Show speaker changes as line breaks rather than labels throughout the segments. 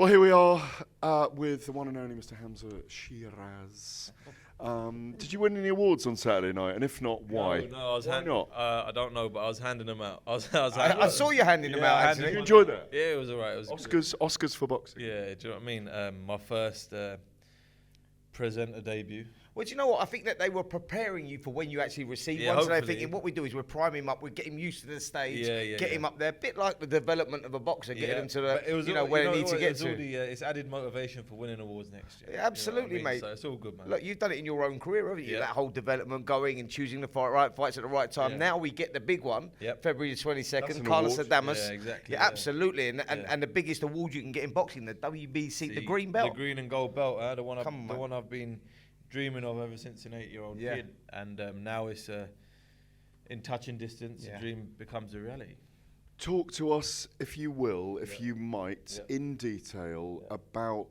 Well, here we are with the one and only Mr. Hamzah Sheeraz. Did you win any awards on Saturday night? And if not, why?
No,
why not?
I don't know, but I was handing them out.
I saw you handing them out, actually.
Did you enjoy that?
Yeah, it was alright. It was
Oscars for boxing.
Yeah, do you know what I mean? My first presenter debut.
Well, do you know what? I think that they were preparing you for when you actually receive
Yeah,
one. So they're
hopefully.
thinking, what we do is we're priming him up, we get him used to the stage,
Yeah,
get him up there, a bit like the development of a boxer, getting him to
But it was
where he needs to get to.
It's added motivation for winning awards next year.
Yeah, absolutely,
you know what I mean?
mate.
So it's all good, man.
Look, you've done it in your own career, haven't you?
Yeah.
That whole development going and choosing the fights at the right time.
Yeah.
Now we get the big one, February the 22nd,
That's an
Carlos
award.
Adames.
Yeah, exactly.
Yeah, absolutely. And the biggest award you can get in boxing, the WBC, the green belt.
The green and gold belt, the one
Come on,
one I've been dreaming of ever since an 8-year-old kid, and now it's in touching distance. The dream becomes a reality.
Talk to us, if you will, if you might, in detail about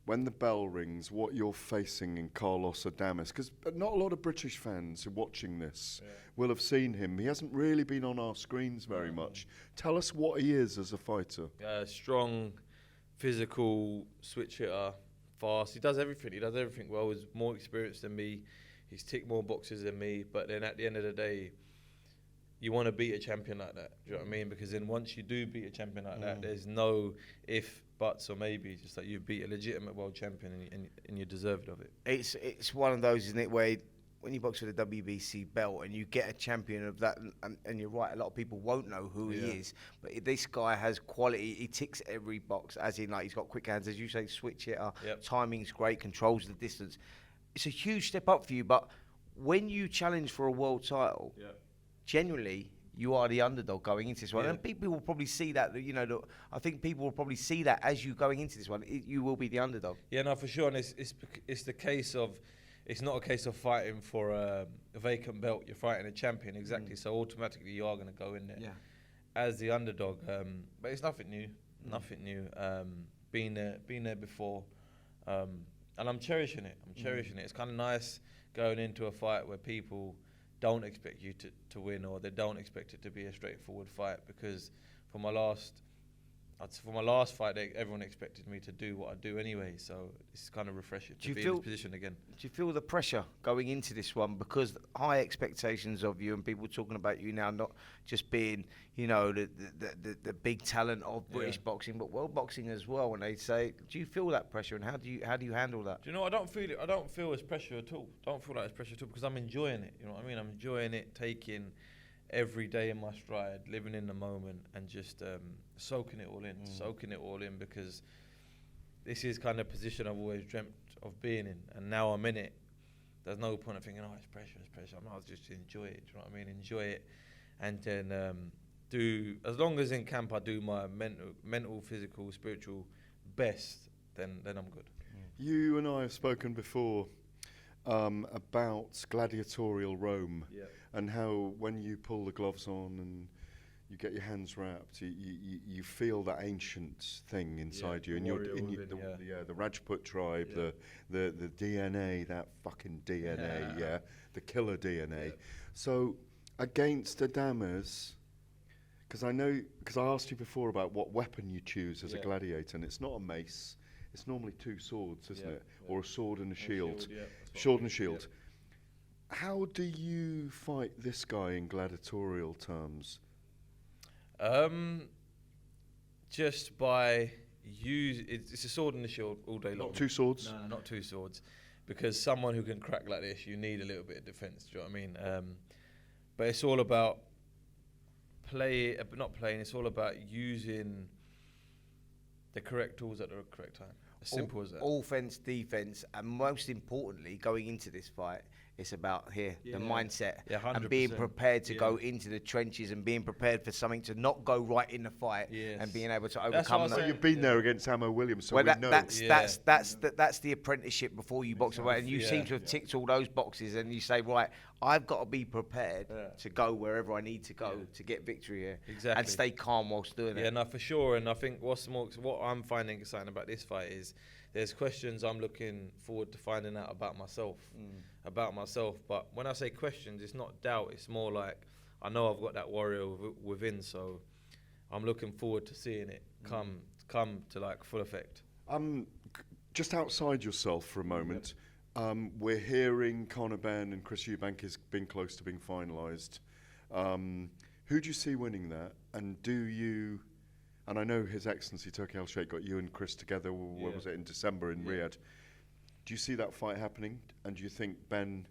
when the bell rings, what you're facing in Carlos Adames, because not a lot of British fans who are watching this will have seen him. He hasn't really been on our screens very much. Tell us what he is as a fighter.
Strong, physical, switch hitter. Fast. He does everything. He does everything well. He's more experienced than me. He's ticked more boxes than me. But then at the end of the day, you want to beat a champion like that. Do you know what I mean? Because then once you do beat a champion like that, there's no if, buts, or maybe. Just like you beat a legitimate world champion and you're deserved of it.
It's one of those, isn't it, where when you box for the WBC belt and you get a champion of that, and you're right, a lot of people won't know who he is, but this guy has quality. He ticks every box, as in, like, he's got quick hands, as you say, switch hitter, timing's great, controls the distance. It's a huge step up for you, but when you challenge for a world title, generally, you are the underdog going into this one. And people will probably see that, I think people will probably see that as you going into this one, you will be the underdog.
Yeah, no, for sure. And it's the case of, it's not a case of fighting for a vacant belt. You're fighting a champion, exactly. So automatically you are going to go in there as the underdog. But it's nothing new. Nothing new. Been there before, and I'm cherishing it. It's kind of nice going into a fight where people don't expect you to win, or they don't expect it to be a straightforward fight. Because for my last fight, everyone expected me to do what I do anyway, so it's kind of refreshing to be in this position again. Do
you feel the pressure going into this one, because high expectations of you and people talking about you now not just being, the big talent of British boxing, but world boxing as well? And they say, do you feel that pressure, and how do you handle that?
Do you know? I don't feel it. I don't feel it's pressure at all. Don't feel like it's pressure at all, because I'm enjoying it. You know what I mean? I'm enjoying it, taking every day in my stride, living in the moment, and just soaking it all in, because this is kind of position I've always dreamt of being in, and now I'm in it. There's no point of thinking, oh, it's pressure. I might just enjoy it. Do you know what I mean? Enjoy it, and then as long as in camp I do my mental, physical, spiritual best, then I'm good.
You and I have spoken before about gladiatorial Rome, and how when you pull the gloves on and you get your hands wrapped, you feel that ancient thing inside you, and the Rajput tribe, the DNA, that fucking DNA, the killer DNA. So against Adames, because I asked you before about what weapon you choose as a gladiator, and it's not a mace. It's normally two swords, isn't it? Or a sword and a shield. Sword and a shield. How do you fight this guy in gladiatorial terms?
Just by it's a sword and a shield all day long.
Not two swords?
No, not two swords. Because someone who can crack like this, you need a little bit of defence, do you know what I mean? But it's all about it's all about using the correct tools at the correct time. As simple as that.
Offense, defense, and most importantly, going into this fight, it's about the mindset and being prepared to go into the trenches and being prepared for something to not go right in the fight and being able to overcome that.
You've been there against Hammo Williams, so
well,
we know.
That's the apprenticeship before you box away, and you seem to have ticked all those boxes, and you say, right, I've got to be prepared to go wherever I need to go to get victory here, and stay calm whilst doing it.
Yeah, no, for sure. And I think what I'm finding exciting about this fight is there's questions I'm looking forward to finding out about myself. But when I say questions, it's not doubt. It's more like I know I've got that warrior within, so I'm looking forward to seeing it come come to like full effect.
Just outside yourself for a moment, we're hearing Conor Benn and Chris Eubank has been close to being finalised. Who do you see winning that? And do you, and I know His Excellency Turki Al-Sheikh got you and Chris together, what was it, in December in Riyadh. Do you see that fight happening? And do you think Ben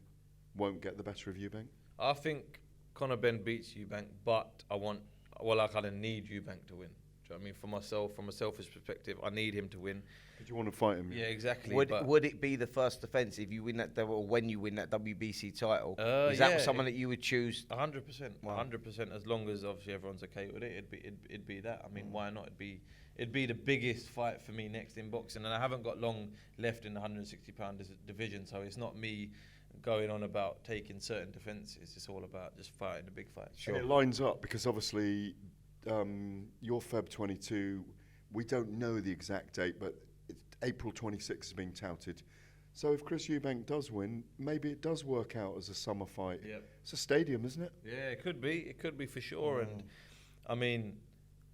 won't get the better of Eubank?
I think Conor Benn beats Eubank, but I kind of need Eubank to win. Do you know what I mean? For myself, from a selfish perspective, I need him to win.
Because you want to fight him?
Yeah, exactly.
Would it be the first defence if you win that, or when you win that WBC title? Is that someone that you would choose?
100%. 100%. As long as obviously everyone's okay with it, it'd be that. I mean, why not? It'd be the biggest fight for me next in boxing, and I haven't got long left in the 160-pound division, so it's not me going on about taking certain defences. It's all about just fighting the big fights.
Sure. And it lines up because obviously your Feb 22, we don't know the exact date, but April 26 is being touted. So if Chris Eubank does win, maybe it does work out as a summer fight.
Yep.
It's a stadium, isn't it?
Yeah, it could be. It could be for sure. And I mean,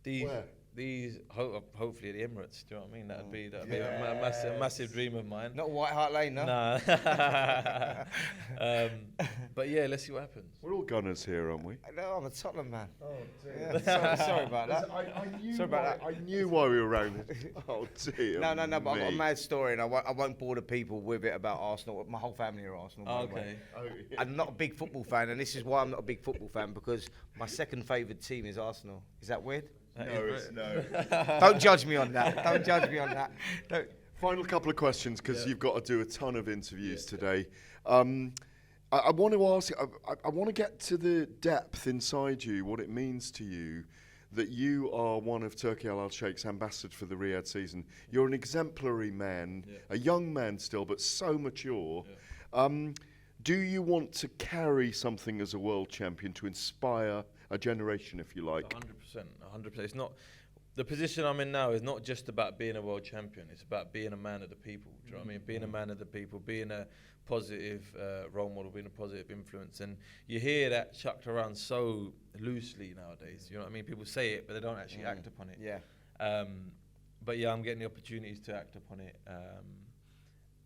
hopefully at the Emirates. Do you know what I mean? That'd be a massive dream of mine.
Not White Hart Lane, no.
Nah. But yeah, let's see what happens.
We're all Gunners here, aren't we?
No, I'm a Tottenham man.
Oh, dear.
Yeah, sorry about that.
I knew why we were around it. Oh dear.
No, but I've got a mad story, and I won't bore the people with it about Arsenal. My whole family are Arsenal. By the way. I'm not a big football fan, and this is why I'm not a big football fan, because my second favourite team is Arsenal. Is that weird?
No.
Don't judge me on that. Don't judge me on that.
Final couple of questions, because you've got to do a ton of interviews today. I want to ask, I want to get to the depth inside you, what it means to you that you are one of Turki Al-Sheikh's ambassadors for the Riyadh season. You're an exemplary man, a young man still, but so mature. Do you want to carry something as a world champion to inspire a generation, if you like?
100%. It's not, the position I'm in now is not just about being a world champion. It's about being a man of the people. Do you know what I mean? Being a man of the people, being a positive role model, being a positive influence. And you hear that chucked around so loosely nowadays. You know what I mean? People say it, but they don't actually act upon it.
Yeah.
But yeah, I'm getting the opportunities to act upon it.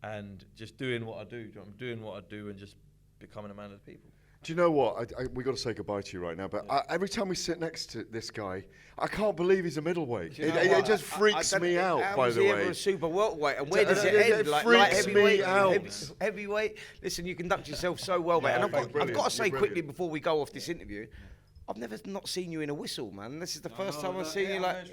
And just doing what I do. You know, I'm doing what I do and just becoming a man of the people.
Do you know what? We got to say goodbye to you right now, but every time we sit next to this guy, I can't believe he's a middleweight. It just freaks me out, by the way.
How is he ever a super welterweight? And where does it end?
It freaks me out.
Heavyweight? Listen, you conduct yourself so well, mate. And I've got to say quickly before we go off this interview, I've never not seen you in a whistle, man. This is the first time I've seen you like...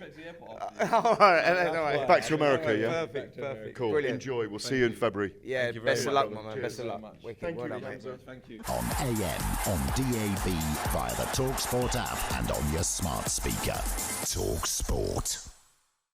All right.
Back to America, yeah?
Perfect.
Cool.
Brilliant.
Enjoy. We'll see you in February.
Yeah, best of luck, my man. Best of luck.
Thank you,
Hamzah.
Thank you.
On AM, on DAB, via the talkSPORT app and on your smart speaker. talkSPORT.